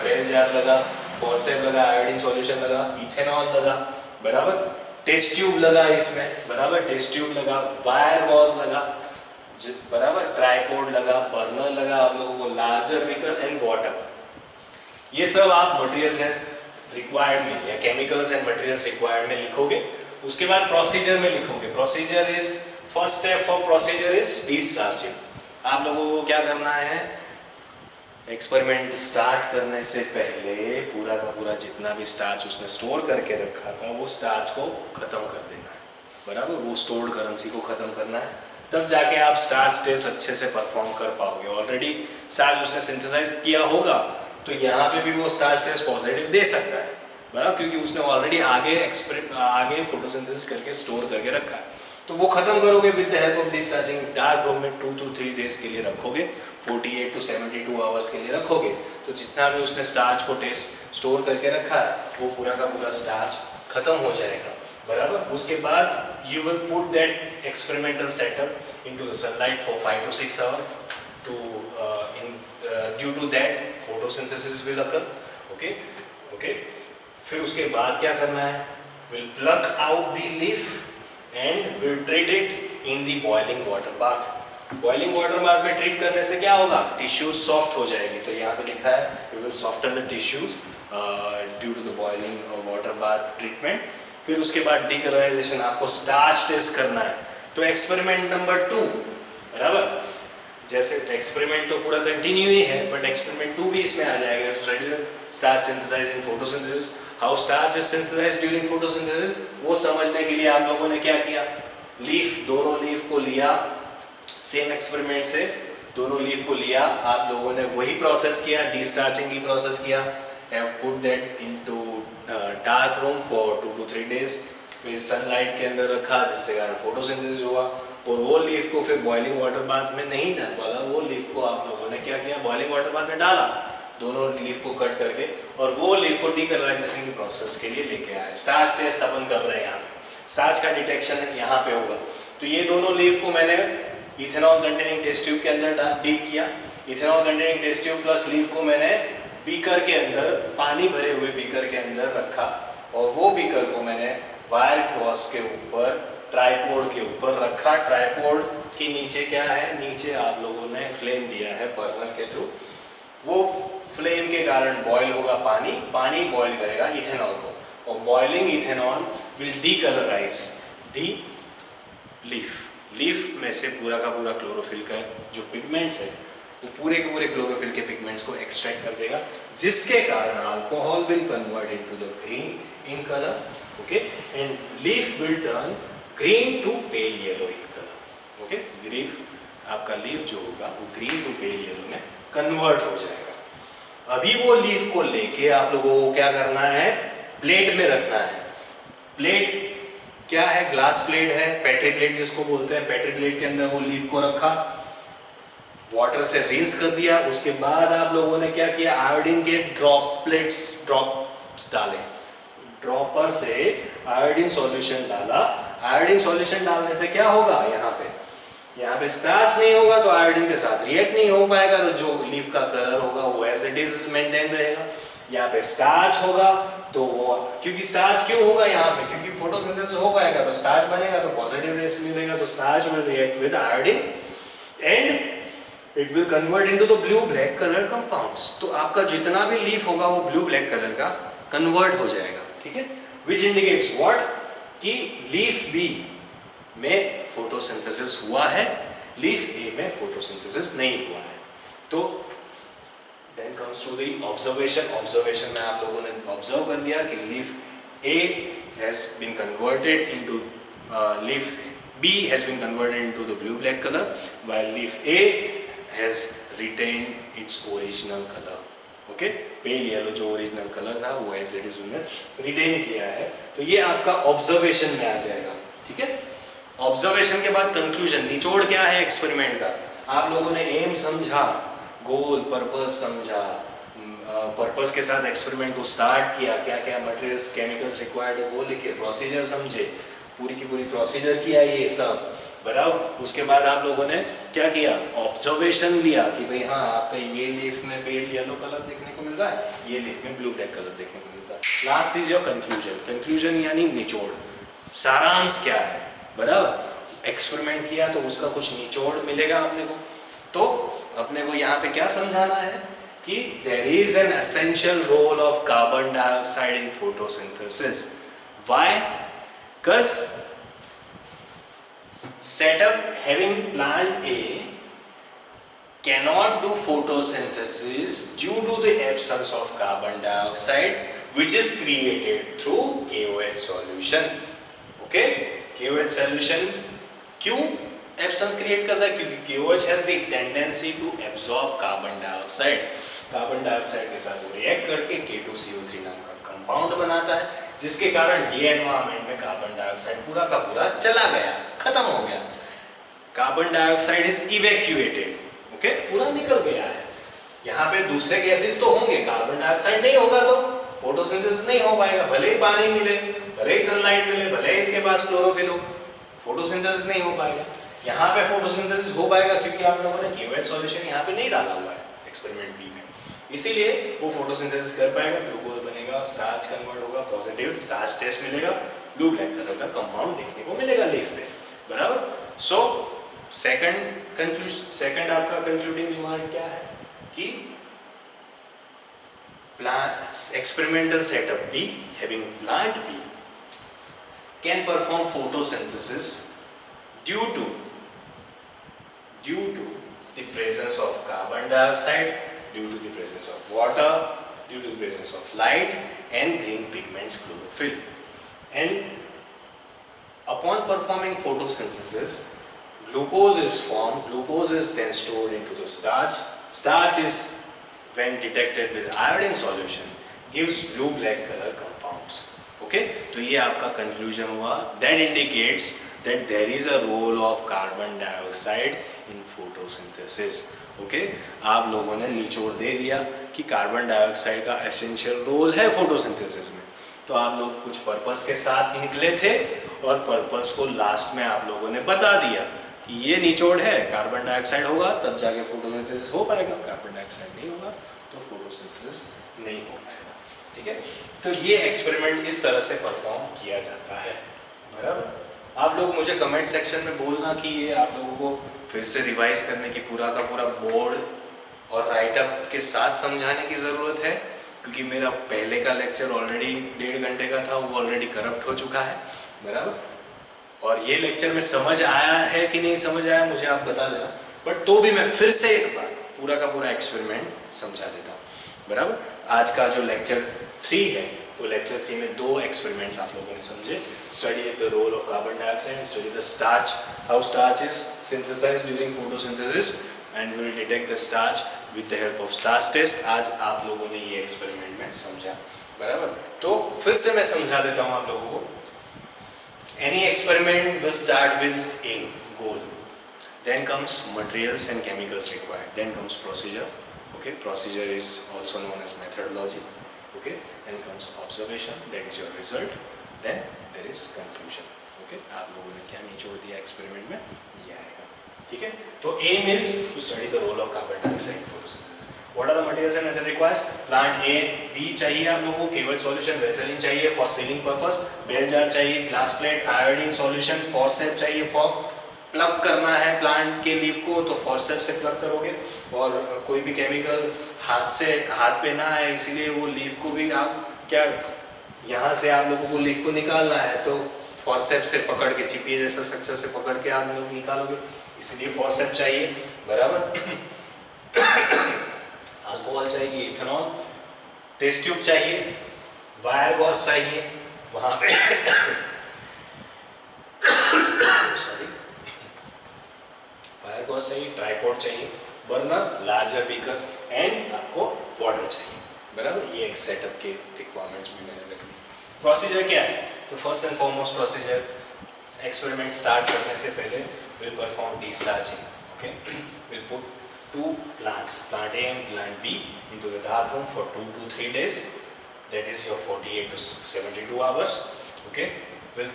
बेल जार लगा, फॉर्सेप लगा, आयोडीन सॉल्यूशन लगा, इथेनॉल लगा, बराबर, टेस्ट ट्यूब लगा इसमें, बराबर, टेस्ट ट्यूब लगा, वायर गॉज लगा, बराबर, ट्राइपॉड लगा, बर्नर लगा, आप लोगों को लार्जर बीकर एंड वाटर। ये सब आप मटेरियल्स एंड रिक्वायर्ड में या केमिकल्स एंड मटेरियल्स रिक्वायर्ड में लिखोगे। उसके बाद प्रोसीजर में लिखोगे। Procedure is, first step for procedure is discharging. आप लोगों को क्या करना है, एक्सपेरिमेंट स्टार्ट करने से पहले पूरा का पूरा जितना भी स्टार्च उसने स्टोर करके रखा था वो स्टार्च को खत्म कर देना है। बराबर, वो स्टोर्ड करेंसी को ख़त्म करना है, तब जाके आप स्टार्च टेस्ट अच्छे से परफॉर्म कर पाओगे। ऑलरेडी स्टार्च उसने सिंथेसाइज किया होगा तो यहाँ पे भी वो स्टार्च टेस्ट पॉजिटिव दे सकता है, बराबर, क्योंकि उसने ऑलरेडी आगे फोटोसिंथेसिस करके स्टोर करके रखा है। तो वो खत्म करोगे with the help of discharging. Dark room में 2 to 3 डेज के लिए रखोगे, 48 to 72 आवर्स के लिए रखोगे, तो जितना भी उसने स्टार्च को टेस्ट स्टोर करके रखा है वो पूरा का पूरा स्टार्च खत्म हो जाएगा, बराबर। उसके बाद you will put that experimental setup into the sunlight for 5 to 6 hours to due to that photosynthesis will occur. Okay, फिर उसके बाद क्या करना है, will plug out the leaf and will treat it in the boiling water bath. Boiling water bath में treat करने से क्या होगा, टिश्यूज सॉफ्ट हो जाएगी। तो यहाँ पे लिखा है we will soften the tissues due to the boiling water bath treatment. फिर उसके बाद डीकलराइजेशन, आपको स्टार्च टेस्ट करना है। तो एक्सपेरिमेंट नंबर 2, बराबर, जैसे एक्सपेरिमेंट तो पूरा कंटिन्यू ही है बट एक्सपेरिमेंट 2 भी इसमें आ जाएगा। Starch synthesising photosynthesis, how starch is synthesised during photosynthesis, वो समझने के लिए आप लोगों ने क्या किया, दोनों लीफ को लिया, सेम एक्सपेरिमेंट से दोनों लीफ को लिया, आप लोगों ने वही प्रोसेस किया, डिस्टार्चिंग की प्रोसेस किया, put that into dark room for 2 to 3 days, फिर सनलाइट के अंदर रखा जिससे कारण फोटोसिंथेसिस हुआ। और वो लीफ को फिर बॉइलिंग वाटर बाथ में नहीं डाला, वो लीफ को आप लोगों ने क्या किया, बॉइलिंग वाटर बाथ में डाला, दोनों लीफ को कट करके, और वो लीफ को डीकलराइजेशन की प्रोसेस के लिए लेके आए। स्टार्च टेस्ट अपन कर रहे हैं यहाँ पे, स्टार्च का डिटेक्शन यहाँ पे होगा। तो ये दोनों लीफ को मैंने इथेनॉल कंटेनिंग टेस्ट ट्यूब के अंदर डीप किया। Ethanol containing test tube plus leaf को मैंने बीकर के अंदर, पानी भरे हुए बीकर के अंदर रखा, और वो बीकर को मैंने वायर क्रॉस के ऊपर, ट्राइपॉड के ऊपर रखा। ट्राइपॉड के नीचे क्या है, नीचे आप लोगों ने फ्लेम दिया है बर्नर के थ्रू, वो फ्लेम के कारण बॉयल होगा पानी, पानी बॉयल करेगा इथेनॉल को, और boiling ethanol will decolourise the leaf में से पूरा का पूरा क्लोरोफिल का जो पिगमेंट्स है वो पूरे के पूरे क्लोरोफिल के पिगमेंट्स को एक्सट्रैक्ट कर देगा, जिसके कारण alcohol will convert into the green in colour, okay, and leaf will turn green to pale yellow in colour, okay. आपका लीफ जो होगा वो ग्रीन टू पेल येलो में कन्वर्ट हो जाएगा। अभी वो लीफ को लेके आप लोगों को क्या करना है, प्लेट में रखना है। प्लेट क्या है, ग्लास प्लेट है, पेट्री प्लेट जिसको बोलते हैं। पेट्री प्लेट के अंदर वो लीफ को रखा, वाटर से रिंस कर दिया। उसके बाद आप लोगों ने क्या किया, आयोडीन के ड्रॉप्स डाले, ड्रॉपर से आयोडीन सॉल्यूशन डाला। आयोडीन सॉल्यूशन डालने से क्या होगा, यहाँ पे स्टार्च नहीं होगा तो आयोडीन के साथ रिएक्ट नहीं हो पाएगा, तो जो लीफ का कलर होगा वो एज इट इज मेंटेन रहेगा। यहाँ पे स्टार्च होगा तो वो, क्योंकि स्टार्च क्यों होगा यहाँ पे, क्योंकि फोटोसिंथेसिस हो पाएगा तो स्टार्च बनेगा, तो पॉजिटिव रेस मिलेगा, तो starch will react with iodine and it will convert into the blue black colour compounds. तो आपका जितना भी लीफ होगा वो ब्लू ब्लैक कलर का कन्वर्ट हो जाएगा, ठीक है। विच इंडिकेट्स व्हाट, कि लीफ बी में फोटोसिंथेसिस हुआ है, लीफ ए में फोटोसिंथेसिस नहीं हुआ है। तो then comes to the observation में आप लोगों ने ऑब्जर्व कर दिया कि leaf A has been converted into leaf B has been converted into the blue black colour, while leaf A has retained its original colour, okay. Pale yellow जो original colour था वो एज इट इज उन्होंने retain किया है। तो ये आपका observation में आ जाएगा, ठीक है। ऑब्जर्वेशन के बाद कंक्लूजन, निचोड़ क्या है एक्सपेरिमेंट का, आप लोगों ने एम समझा, गोल पर्पस समझा, पर्पस के साथ एक्सपेरिमेंट को स्टार्ट किया, क्या क्या मटेरियल्स केमिकल्स रिक्वायर्ड है वो लिखे, प्रोसीजर समझे, पूरी की पूरी प्रोसीजर किया ये सब, बराबर। उसके बाद आप लोगों ने क्या किया, ऑब्जर्वेशन लिया कि भाई हाँ आपका ये लीफ में पेल येलो कलर देखने को मिल रहा है, ये लीफ में ब्लू ब्लैक कलर देखने को मिलता है। Last is your conclusion. Conclusion यानी निचोड़, सारांश क्या है, बराबर। एक्सपेरिमेंट किया तो उसका कुछ निचोड़ मिलेगा अपने को। तो अपने को यहाँ पे क्या समझाना है कि there is an essential role of carbon dioxide in photosynthesis. Why? Because setup having plant A cannot do photosynthesis due to the absence of carbon dioxide which is created through KOH solution, okay। KOH solution क्यों absence create करता है? क्योंकि KOH has the tendency to absorb carbon dioxide. Carbon dioxide के साथ वो react करके K2CO3 नाम का कंपाउंड बनाता है, जिसके कारण ये एनवायरनमेंट में कार्बन डाइऑक्साइड पूरा का पूरा चला गया, खत्म हो गया। Carbon dioxide is evacuated, okay, पूरा निकल गया है। यहाँ पे दूसरे गैसेस तो होंगे, कार्बन डाइऑक्साइड नहीं होगा तो फोटोसिंथेसिस नहीं हो पाएगा। भले ही पानी मिले, भले ही सनलाइट मिले, भले ही इसके पास क्लोरोफिल हो, फोटोसिंथेसिस नहीं हो पाएगा। यहाँ पे फोटोसिंथेसिस हो पाएगा क्योंकि आप लोगों ने KOH सॉल्यूशन यहाँ पे नहीं डाला हुआ है एक्सपेरिमेंट बी में, इसीलिए वो फोटोसिंथेसिस कर पाएगा, ग्लूकोज बनेगा, स्टार्च कन्वर्ट होगा, पॉजिटिव स्टार्च टेस्ट मिलेगा, ब्लू ब्लैक कलर का कंपाउंड देखने को मिलेगा लीफ पे, बराबर। सो सेकंड आपका कंक्लूडिंग रिमार्क क्या है कि experimental setup B having plant B can perform photosynthesis due to the presence of carbon dioxide, due to the presence of water, due to the presence of light and green pigments chlorophyll. And upon performing photosynthesis, glucose is formed. Glucose is then stored into the starch. Starch is, when detected with iodine solution, gives blue black color compounds. Okay, तो ये आपका conclusion हुआ. That indicates that there is a role of carbon dioxide in photosynthesis. Okay, आप लोगों ने निचोड़ दे दिया कि कार्बन डाइऑक्साइड का एसेंशियल रोल है फोटोसिंथेसिस में। तो आप लोग कुछ पर्पस के साथ निकले थे और पर्पस को लास्ट में आप लोगों ने बता दिया कि ये निचोड़ है, कार्बन डाइऑक्साइड होगा तब जाके फोटोसिंथेसिस हो पाएगा, कार्बन डाइऑक्साइड नहीं होगा तो फोटोसिंथेसिस नहीं हो पाएगा। ठीक है, तो ये एक्सपेरिमेंट इस तरह से परफॉर्म किया जाता है, बराबर। आप लोग मुझे कमेंट सेक्शन में बोलना कि ये आप लोगों को फिर से रिवाइज करने की पूरा का पूरा बोर्ड और राइटअप के साथ समझाने की ज़रूरत है, क्योंकि मेरा पहले का लेक्चर ऑलरेडी 1.5 घंटे का था, वो ऑलरेडी करप्ट हो चुका है, बराबर। और ये लेक्चर में समझ आया है कि नहीं समझ आया मुझे आप बता देना, बट तो भी मैं फिर से एक बार पूरा का पूरा एक्सपेरिमेंट समझा देता हूँ, बराबर। आज का जो लेक्चर 3 है, तो लेक्चर 3 में 2 एक्सपेरिमेंट्स आप लोगों ने समझे। Study the role of carbon dioxide, study the starch, how starch is synthesised during photosynthesis and we will detect the starch with the help of starch test. आज आप लोगों ने ये एक्सपेरिमेंट में समझा, बराबर। तो फिर से मैं समझा देता हूँ आप लोगों को। Any experiment will start with aim, goal. Then comes materials and chemicals required. Then comes procedure. Okay, procedure is also known as methodology. Okay, then comes observation. That is your result. Then there is conclusion. Okay, आप लोगों ने क्या निचोड़ दिया experiment में, ये आएगा। ठीक है, तो aim is to study the role of carbon dioxide in photosynthesis. What are the materials and method requires? Plant A, B चाहिए आप लोगों को, KOH solution, Vaseline चाहिए for sealing purpose, bell jar चाहिए, glass plate, iodine solution, forcep चाहिए for plug करना है plant के लीफ को, तो फॉरसेप से प्लग करोगे। और कोई भी केमिकल हाथ पे ना आए, इसीलिए वो लीफ को भी आप क्या, यहाँ से आप लोगों को लीफ को निकालना है तो फॉरसेप से पकड़ के, चिपिए जैसा स्ट्रक्चर से पकड़ के आप लोग निकालोगे, इसलिए फॉरसेप चाहिए, बराबर। अल्कोहल चाहिए, इथेनॉल, टेस्ट ट्यूब चाहिए, वायर गॉस चाहिए वहां पे सॉरी, वायर गॉस चाहिए, ट्राइपॉड चाहिए, बर्नर, लार्जर बीकर एंड आपको वाटर चाहिए, बराबर। ये एक सेटअप के रिक्वायरमेंट्स भी मैंने रखी। प्रोसीजर क्या है? तो first and foremost procedure, experiment start करने से पहले will perform discharging. Okay, will put 2 plants, plant A and plant B, into the dark room for 2 to 3 days. That is your 48 to 72 hours. Okay. Well,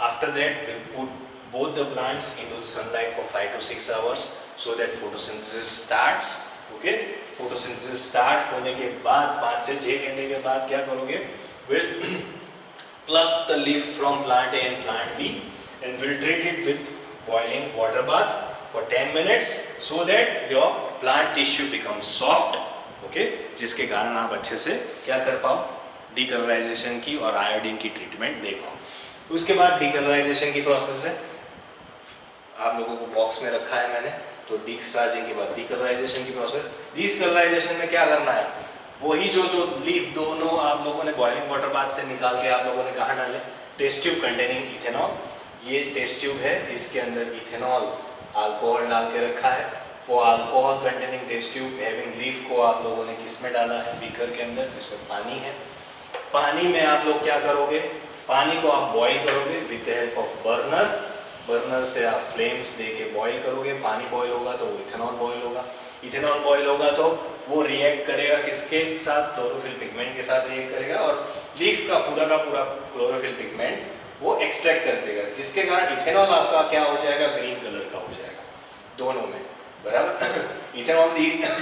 after that, we'll put both the plants into the sunlight for 5 to 6 hours, so that photosynthesis starts. Okay. Photosynthesis start होने के बाद 5 से 6 घंटे के बाद क्या करोगे? We'll pluck the leaf from plant A and plant B, and we'll treat it with boiling water bath for 10 minutes, so that your plant tissue becomes soft. Okay, जिसके कारण आप अच्छे से क्या कर पाओ, डीकलराइजेशन की और आयोडीन की ट्रीटमेंट दे पाओ। उसके बाद डीकलराइजेशन की प्रोसेस है, आप लोगों को बॉक्स में रखा है मैंने, तो डिस्चार्जिंग के बाद डीकलराइजेशन की प्रोसेस। डिस्कलराइजेशन में क्या करना है, वही जो लीफ दोनों आप लोगों ने बॉइलिंग वाटर बाथ से निकाल के आप लोगों ने कहाँ डाले, टेस्ट ट्यूब कंटेनिंग इथेनॉल, ये टेस्ट ट्यूब है, इसके अंदर इथेनॉल अल्कोहल डाल के रखा है। वो alcohol containing test tube having leaf को आप लोगों ने किस में डाला है, बीकर के अंदर जिसमें पानी है। पानी में आप लोग क्या करोगे, पानी को आप बॉईल करोगे with the help of burner. Burner से आप फ्लेम्स देके बॉईल करोगे। पानी बॉईल होगा तो वो इथेनॉल बॉईल होगा। इथेनॉल बॉईल होगा तो वो रिएक्ट करेगा किसके साथ, क्लोरोफिल पिगमेंट के साथ रिएक्ट करेगा और लीफ का पूरा क्लोरोफिल पिगमेंट वो एक्सट्रैक्ट कर देगा, जिसके कारण इथेनॉल आपका क्या हो जाएगा, ग्रीन कलर का हो जाएगा दोनों में, बराबर। इथेनॉल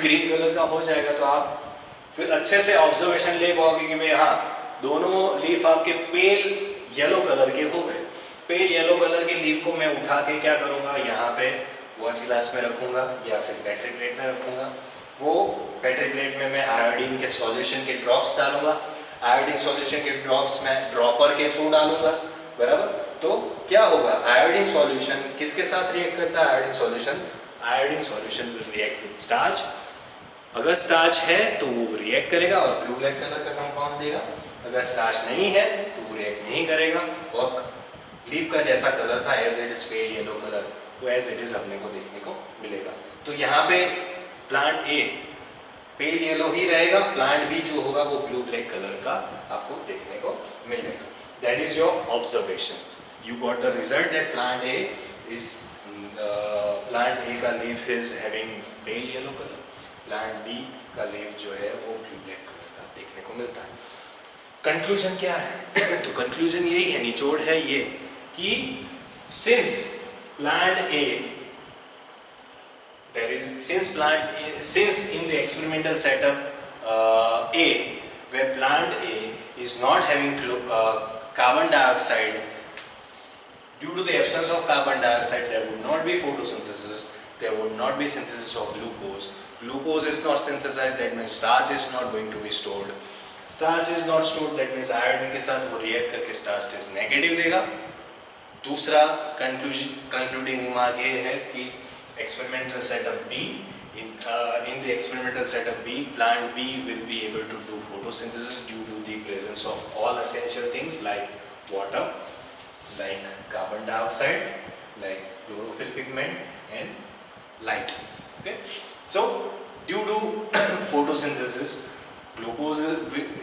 ग्रीन कलर का हो जाएगा तो आप फिर अच्छे से ऑब्जर्वेशन ले पाओगे कि भाई हाँ दोनों लीफ आपके पेल येलो कलर के हो गए। पेल येलो कलर के लीफ को मैं उठा के क्या करूँगा, यहाँ पे वॉच ग्लास में रखूँगा या फिर बैटरी प्लेट में रखूँगा। वो बैटरी प्लेट में मैं आयोडीन के सॉल्यूशन के ड्रॉप्स डालूंगा। आयोडीन सॉल्यूशन के ड्रॉप्स मैं ड्रॉपर के थ्रू डालूंगा, बराबर। तो क्या होगा, आयोडीन सॉल्यूशन किसके साथ रिएक्ट करता है, iodine solution will react with starch. अगर स्टार्च है तो वो रिएक्ट करेगा और ब्लू ब्लैक कलर का कंपाउंड देगा। अगर स्टार्च नहीं है तो वो रिएक्ट नहीं करेगा और लीफ का जैसा कलर था as it is pale yellow colour, वो एज इट इज अपने को देखने को मिलेगा। तो यहाँ पे प्लांट ए पेल येलो ही रहेगा, प्लांट बी जो होगा वो ब्लू ब्लैक कलर का आपको देखने को मिलेगा। That is your observation. You got the result that plant A का leaf is having pale yellow colour, plant B का लीफ जो है वो ब्लू ब्लैक कलर का देखने को मिलता है। कंक्लूजन क्या है तो कंक्लूजन यही है, निचोड़ है ये कि since plant A since in the experimental setup A, where plant A is not having carbon dioxide, due to the absence of carbon dioxide there would not be photosynthesis, there would not be synthesis of glucose. Glucose is not synthesized, that means starch is not going to be stored. Starch is not stored, that means iodine के साथ वो react करके starch test negative देगा। दूसरा concluding remark ये है कि experimental setup B, in the experimental setup B, plant B will be able to do photosynthesis due to the presence of all essential things like water, like carbon dioxide, like chlorophyll pigment and light. Okay, so due to photosynthesis glucose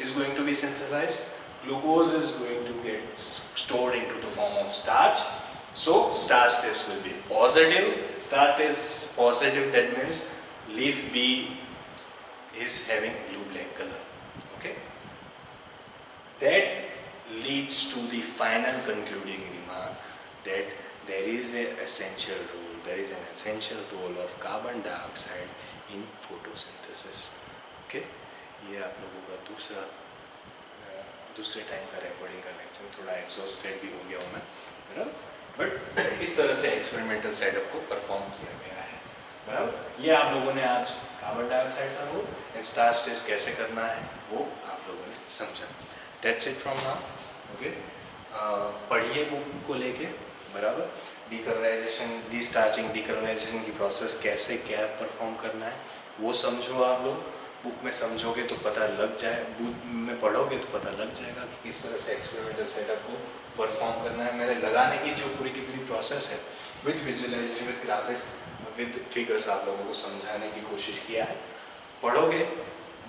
is going to be synthesized. Glucose is going to get stored into the form of starch. So starch test will be positive. Starch test positive, that means leaf B is having blue black color. Okay, that leads to the final concluding remark that there is an essential role of carbon dioxide in photosynthesis. Okay, ये आप लोगों का दूसरे time का recording का lecture, थोड़ा exhausted भी हो गया हूँ मैं, बराबर, बट इस तरह से एक्सपेरिमेंटल सेटअप को परफॉर्म किया गया है, बराबर। ये आप लोगों ने आज कार्बन डाइऑक्साइड का रोल एंड स्टार्च टेस्ट कैसे करना है वो आप लोगों ने समझा। That's it from now. Okay, पढ़िए बुक को लेके, बराबर। डीकलराइजेशन, डीस्टार्चिंग, डीकलराइजेशन की प्रोसेस कैसे क्या परफॉर्म करना है वो समझो। आप लोग बुक में समझोगे तो पता लग जाए, बुक में पढ़ोगे तो पता लग जाएगा कि किस तरह से एक्सपेरिमेंटल सेटअप को परफॉर्म करना है। मैंने लगाने की जो पूरी की पूरी प्रोसेस है with visualisation, with graphics, with figures आप लोगों को समझाने की कोशिश किया है। पढ़ोगे,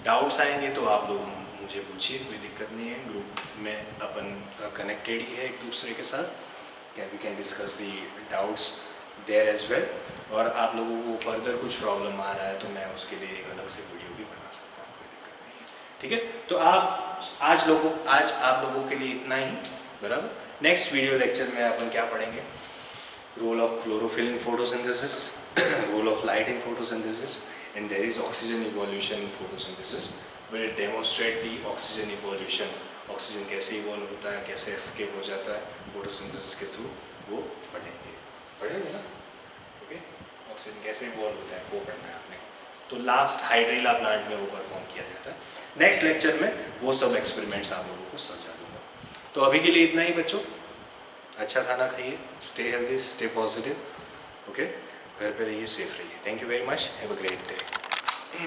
डाउट्स आएंगे तो आप लोग मुझे पूछिए, कोई दिक्कत नहीं है। ग्रुप में अपन कनेक्टेड ही है एक दूसरे के साथ, can we can discuss the doubts there as well. और आप लोगों को फर्दर कुछ प्रॉब्लम आ रहा है तो मैं उसके लिए एक अलग से वीडियो भी बना सकता हूँ, कोई दिक्कत नहीं है, ठीक है। तो आज आप लोगों के लिए इतना ही, बराबर। नेक्स्ट वीडियो लेक्चर में अपन क्या पढ़ेंगे, role of chlorophyll in photosynthesis, role of light in photosynthesis, and there is oxygen evolution in photosynthesis. Will demonstrate the oxygen evolution, oxygen कैसे इवॉल्व होता है, कैसे एस्केप हो जाता है फोटोसिंथेसिस के थ्रू, वो पढ़ेंगे ना। ओके, ऑक्सीजन कैसे इवॉल्व होता है वो पढ़ना है आपने। तो लास्ट हाइड्रिला प्लांट में वो परफॉर्म किया जाता है। नेक्स्ट लेक्चर में वो सब एक्सपेरिमेंट्स आप लोगों को समझा दूंगा। तो अभी के लिए इतना ही बच्चों, अच्छा खाना खाइए, stay healthy, stay positive, okay, घर पे रहिए, सेफ रहिए। Thank you very much, have a great day.